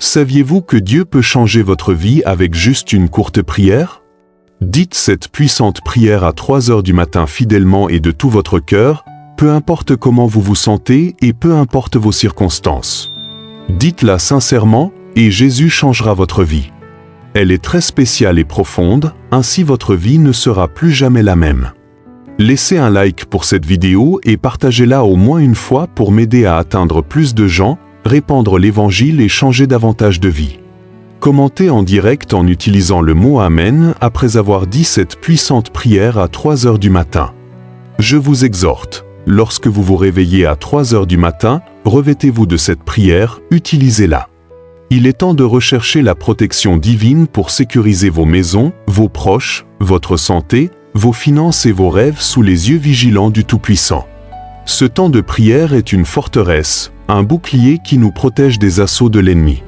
Saviez-vous que Dieu peut changer votre vie avec juste une courte prière? Dites cette puissante prière à 3 heures du matin fidèlement et de tout votre cœur, peu importe comment vous vous sentez et peu importe vos circonstances. Dites-la sincèrement et Jésus changera votre vie. Elle est très spéciale et profonde, ainsi votre vie ne sera plus jamais la même. Laissez un like pour cette vidéo et partagez-la au moins une fois pour m'aider à atteindre plus de gens, répandre l'évangile et changer davantage de vies. Commentez en direct en utilisant le mot Amen après avoir dit cette puissante prière à 3 heures du matin. Je vous exhorte, lorsque vous vous réveillez à 3 heures du matin, revêtez-vous de cette prière, utilisez-la. Il est temps de rechercher la protection divine pour sécuriser vos maisons, vos proches, votre santé, vos finances et vos rêves sous les yeux vigilants du Tout-Puissant. Ce temps de prière est une forteresse, un bouclier qui nous protège des assauts de l'ennemi.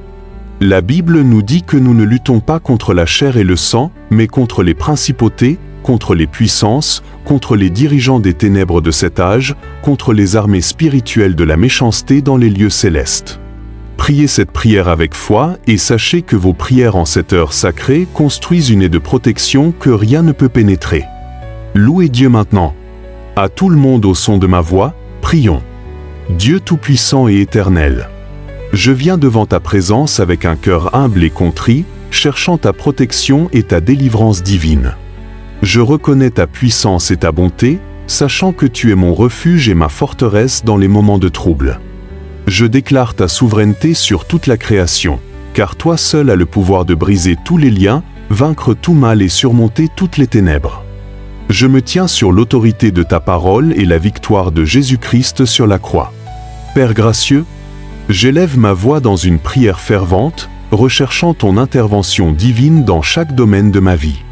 La Bible nous dit que nous ne luttons pas contre la chair et le sang, mais contre les principautés, contre les puissances, contre les dirigeants des ténèbres de cet âge, contre les armées spirituelles de la méchanceté dans les lieux célestes. Priez cette prière avec foi et sachez que vos prières en cette heure sacrée construisent une haie de protection que rien ne peut pénétrer. Louez Dieu maintenant. À tout le monde au son de ma voix, prions. Dieu Tout-Puissant et Éternel, je viens devant ta présence avec un cœur humble et contrit, cherchant ta protection et ta délivrance divine. Je reconnais ta puissance et ta bonté, sachant que tu es mon refuge et ma forteresse dans les moments de trouble. Je déclare ta souveraineté sur toute la création, car toi seul as le pouvoir de briser tous les liens, vaincre tout mal et surmonter toutes les ténèbres. Je me tiens sur l'autorité de ta parole et la victoire de Jésus-Christ sur la croix. Père gracieux, j'élève ma voix dans une prière fervente, recherchant ton intervention divine dans chaque domaine de ma vie.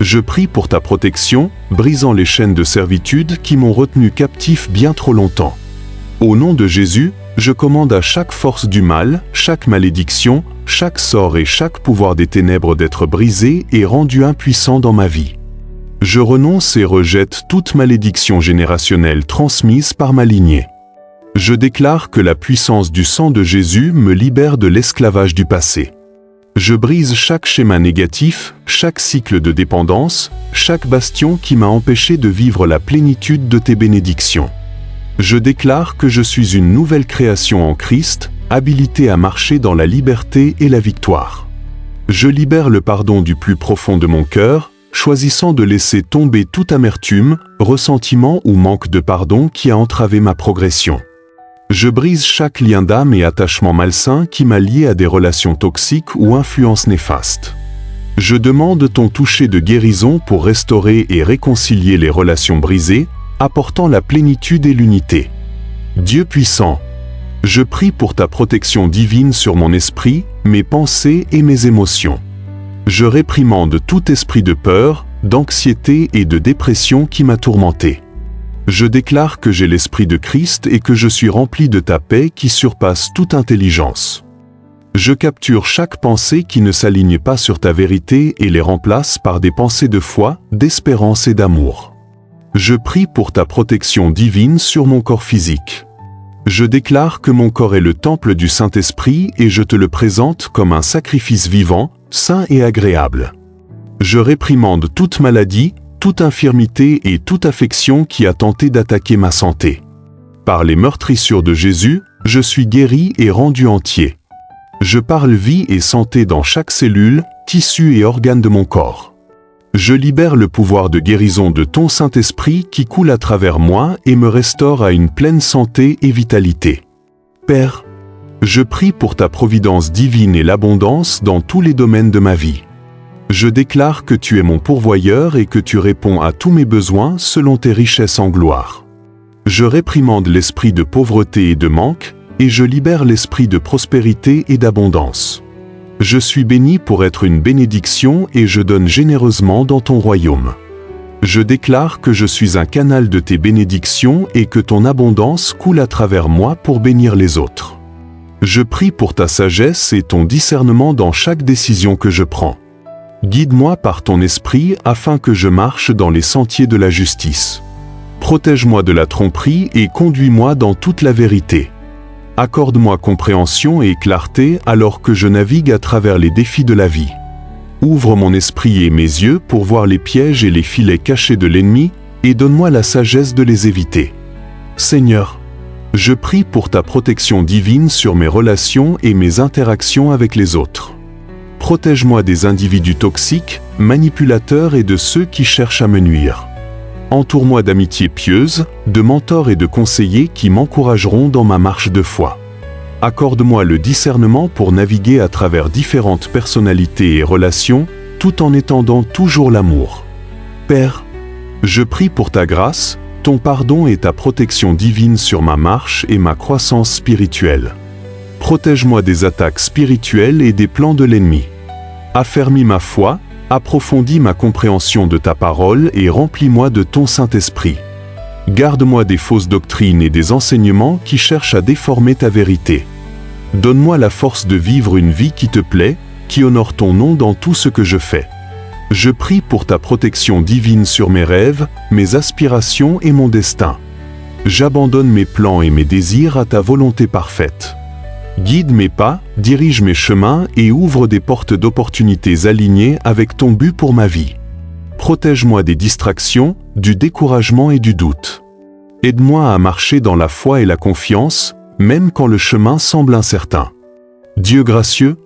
Je prie pour ta protection, brisant les chaînes de servitude qui m'ont retenu captif bien trop longtemps. Au nom de Jésus, je commande à chaque force du mal, chaque malédiction, chaque sort et chaque pouvoir des ténèbres d'être brisé et rendu impuissant dans ma vie. Je renonce et rejette toute malédiction générationnelle transmise par ma lignée. Je déclare que la puissance du sang de Jésus me libère de l'esclavage du passé. Je brise chaque schéma négatif, chaque cycle de dépendance, chaque bastion qui m'a empêché de vivre la plénitude de tes bénédictions. Je déclare que je suis une nouvelle création en Christ, habilitée à marcher dans la liberté et la victoire. Je libère le pardon du plus profond de mon cœur, choisissant de laisser tomber toute amertume, ressentiment ou manque de pardon qui a entravé ma progression. Je brise chaque lien d'âme et attachement malsain qui m'a lié à des relations toxiques ou influences néfastes. Je demande ton toucher de guérison pour restaurer et réconcilier les relations brisées, apportant la plénitude et l'unité. Dieu puissant, je prie pour ta protection divine sur mon esprit, mes pensées et mes émotions. Je réprimande tout esprit de peur, d'anxiété et de dépression qui m'a tourmenté. Je déclare que j'ai l'esprit de Christ et que je suis rempli de ta paix qui surpasse toute intelligence. Je capture chaque pensée qui ne s'aligne pas sur ta vérité et les remplace par des pensées de foi, d'espérance et d'amour. Je prie pour ta protection divine sur mon corps physique. Je déclare que mon corps est le temple du Saint-Esprit et je te le présente comme un sacrifice vivant, saint et agréable. Je réprimande toute maladie, toute infirmité et toute affection qui a tenté d'attaquer ma santé. Par les meurtrissures de Jésus, je suis guéri et rendu entier. Je parle vie et santé dans chaque cellule, tissu et organe de mon corps. Je libère le pouvoir de guérison de ton Saint-Esprit qui coule à travers moi et me restaure à une pleine santé et vitalité. Père, je prie pour ta providence divine et l'abondance dans tous les domaines de ma vie. Je déclare que tu es mon pourvoyeur et que tu réponds à tous mes besoins selon tes richesses en gloire. Je réprimande l'esprit de pauvreté et de manque, et je libère l'esprit de prospérité et d'abondance. Je suis béni pour être une bénédiction et je donne généreusement dans ton royaume. Je déclare que je suis un canal de tes bénédictions et que ton abondance coule à travers moi pour bénir les autres. Je prie pour ta sagesse et ton discernement dans chaque décision que je prends. Guide-moi par ton esprit afin que je marche dans les sentiers de la justice. Protège-moi de la tromperie et conduis-moi dans toute la vérité. Accorde-moi compréhension et clarté alors que je navigue à travers les défis de la vie. Ouvre mon esprit et mes yeux pour voir les pièges et les filets cachés de l'ennemi, et donne-moi la sagesse de les éviter. Seigneur, je prie pour ta protection divine sur mes relations et mes interactions avec les autres. Protège-moi des individus toxiques, manipulateurs et de ceux qui cherchent à me nuire. Entoure-moi d'amitiés pieuses, de mentors et de conseillers qui m'encourageront dans ma marche de foi. Accorde-moi le discernement pour naviguer à travers différentes personnalités et relations, tout en étendant toujours l'amour. Père, je prie pour ta grâce, ton pardon et ta protection divine sur ma marche et ma croissance spirituelle. Protège-moi des attaques spirituelles et des plans de l'ennemi. Affermis ma foi, approfondis ma compréhension de ta parole et remplis-moi de ton Saint-Esprit. Garde-moi des fausses doctrines et des enseignements qui cherchent à déformer ta vérité. Donne-moi la force de vivre une vie qui te plaît, qui honore ton nom dans tout ce que je fais. Je prie pour ta protection divine sur mes rêves, mes aspirations et mon destin. J'abandonne mes plans et mes désirs à ta volonté parfaite. Guide mes pas, dirige mes chemins et ouvre des portes d'opportunités alignées avec ton but pour ma vie. Protège-moi des distractions, du découragement et du doute. Aide-moi à marcher dans la foi et la confiance, même quand le chemin semble incertain. Dieu gracieux,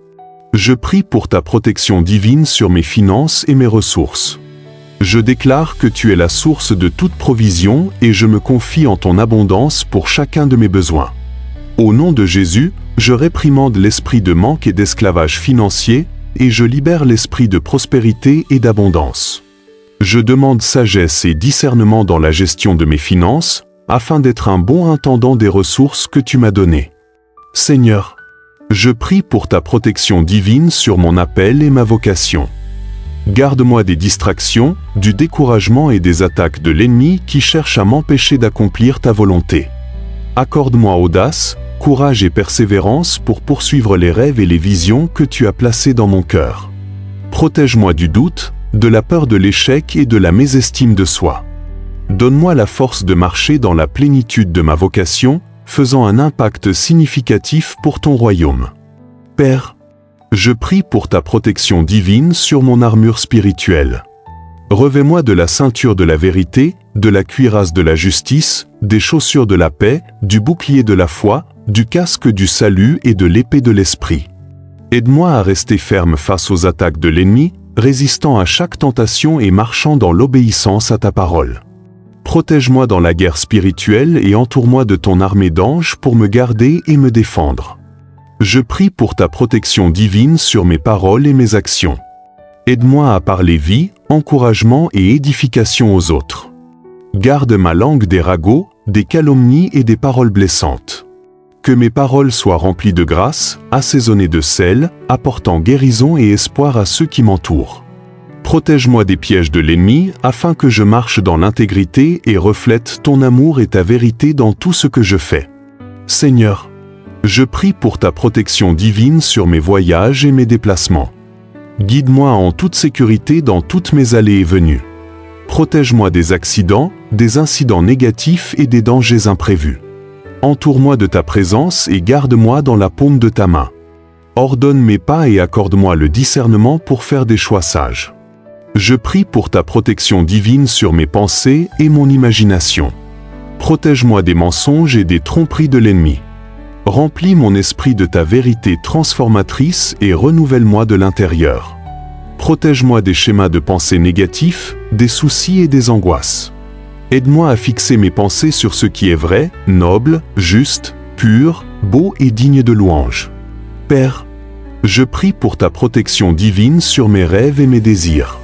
je prie pour ta protection divine sur mes finances et mes ressources. Je déclare que tu es la source de toute provision et je me confie en ton abondance pour chacun de mes besoins. Au nom de Jésus, je réprimande l'esprit de manque et d'esclavage financier et je libère l'esprit de prospérité et d'abondance. Je demande sagesse et discernement dans la gestion de mes finances, afin d'être un bon intendant des ressources que tu m'as données. Seigneur, je prie pour ta protection divine sur mon appel et ma vocation. Garde-moi des distractions, du découragement et des attaques de l'ennemi qui cherchent à m'empêcher d'accomplir ta volonté. Accorde-moi audace, courage et persévérance pour poursuivre les rêves et les visions que tu as placés dans mon cœur. Protège-moi du doute, de la peur de l'échec et de la mésestime de soi. Donne-moi la force de marcher dans la plénitude de ma vocation, faisant un impact significatif pour ton royaume. Père, je prie pour ta protection divine sur mon armure spirituelle. Revêt-moi de la ceinture de la vérité, de la cuirasse de la justice, des chaussures de la paix, du bouclier de la foi, du casque du salut et de l'épée de l'esprit. Aide-moi à rester ferme face aux attaques de l'ennemi, résistant à chaque tentation et marchant dans l'obéissance à ta parole. Protège-moi dans la guerre spirituelle et entoure-moi de ton armée d'anges pour me garder et me défendre. Je prie pour ta protection divine sur mes paroles et mes actions. Aide-moi à parler vie, encouragement et édification aux autres. Garde ma langue des ragots, des calomnies et des paroles blessantes. Que mes paroles soient remplies de grâce, assaisonnées de sel, apportant guérison et espoir à ceux qui m'entourent. Protège-moi des pièges de l'ennemi, afin que je marche dans l'intégrité et reflète ton amour et ta vérité dans tout ce que je fais. Seigneur, je prie pour ta protection divine sur mes voyages et mes déplacements. Guide-moi en toute sécurité dans toutes mes allées et venues. Protège-moi des accidents, des incidents négatifs et des dangers imprévus. Entoure-moi de ta présence et garde-moi dans la paume de ta main. Ordonne mes pas et accorde-moi le discernement pour faire des choix sages. Je prie pour ta protection divine sur mes pensées et mon imagination. Protège-moi des mensonges et des tromperies de l'ennemi. Remplis mon esprit de ta vérité transformatrice et renouvelle-moi de l'intérieur. Protège-moi des schémas de pensée négatifs, des soucis et des angoisses. Aide-moi à fixer mes pensées sur ce qui est vrai, noble, juste, pur, beau et digne de louange. Père, je prie pour ta protection divine sur mes rêves et mes désirs.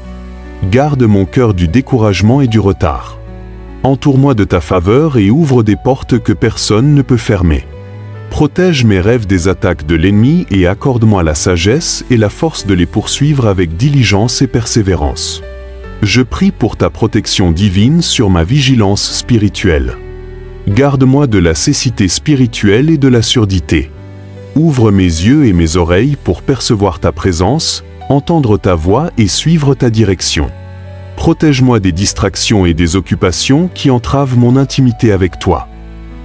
Garde mon cœur du découragement et du retard. Entoure-moi de ta faveur et ouvre des portes que personne ne peut fermer. Protège mes rêves des attaques de l'ennemi et accorde-moi la sagesse et la force de les poursuivre avec diligence et persévérance. Je prie pour ta protection divine sur ma vigilance spirituelle. Garde-moi de la cécité spirituelle et de la surdité. Ouvre mes yeux et mes oreilles pour percevoir ta présence, entendre ta voix et suivre ta direction. Protège-moi des distractions et des occupations qui entravent mon intimité avec toi.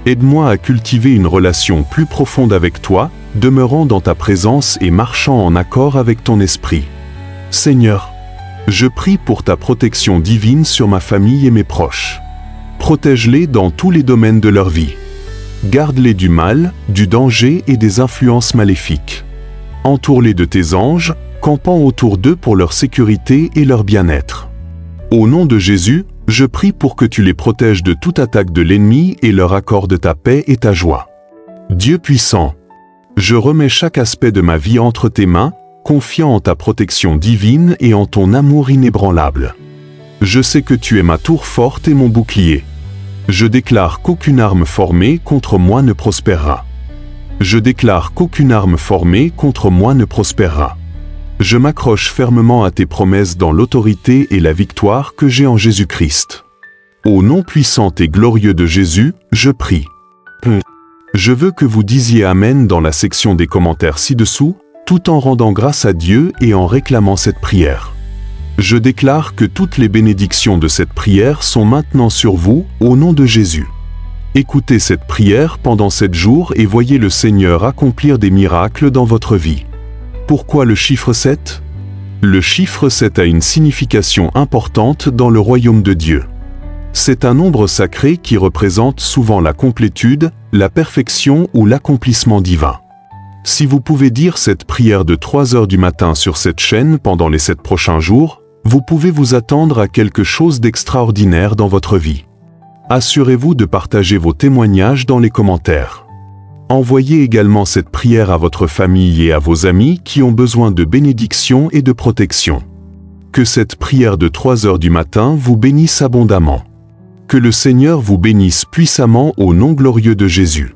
Aide-moi à cultiver une relation plus profonde avec toi, demeurant dans ta présence et marchant en accord avec ton esprit. Seigneur, je prie pour ta protection divine sur ma famille et mes proches. Protège-les dans tous les domaines de leur vie. Garde-les du mal, du danger et des influences maléfiques. Entoure-les de tes anges, campant autour d'eux pour leur sécurité et leur bien-être. Au nom de Jésus, je prie pour que tu les protèges de toute attaque de l'ennemi et leur accordes ta paix et ta joie. Dieu puissant, je remets chaque aspect de ma vie entre tes mains, confiant en ta protection divine et en ton amour inébranlable. Je sais que tu es ma tour forte et mon bouclier. Je déclare qu'aucune arme formée contre moi ne prospérera. Je déclare qu'aucune arme formée contre moi ne prospérera. Je m'accroche fermement à tes promesses dans l'autorité et la victoire que j'ai en Jésus-Christ. Au nom puissant et glorieux de Jésus, je prie. Je veux que vous disiez Amen dans la section des commentaires ci-dessous, tout en rendant grâce à Dieu et en réclamant cette prière. Je déclare que toutes les bénédictions de cette prière sont maintenant sur vous, au nom de Jésus. Écoutez cette prière pendant 7 jours et voyez le Seigneur accomplir des miracles dans votre vie. Pourquoi le chiffre 7? Le chiffre 7 a une signification importante dans le royaume de Dieu. C'est un nombre sacré qui représente souvent la complétude, la perfection ou l'accomplissement divin. Si vous pouvez dire cette prière de 3 heures du matin sur cette chaîne pendant les 7 prochains jours, vous pouvez vous attendre à quelque chose d'extraordinaire dans votre vie. Assurez-vous de partager vos témoignages dans les commentaires. Envoyez également cette prière à votre famille et à vos amis qui ont besoin de bénédiction et de protection. Que cette prière de 3 heures du matin vous bénisse abondamment. Que le Seigneur vous bénisse puissamment au nom glorieux de Jésus.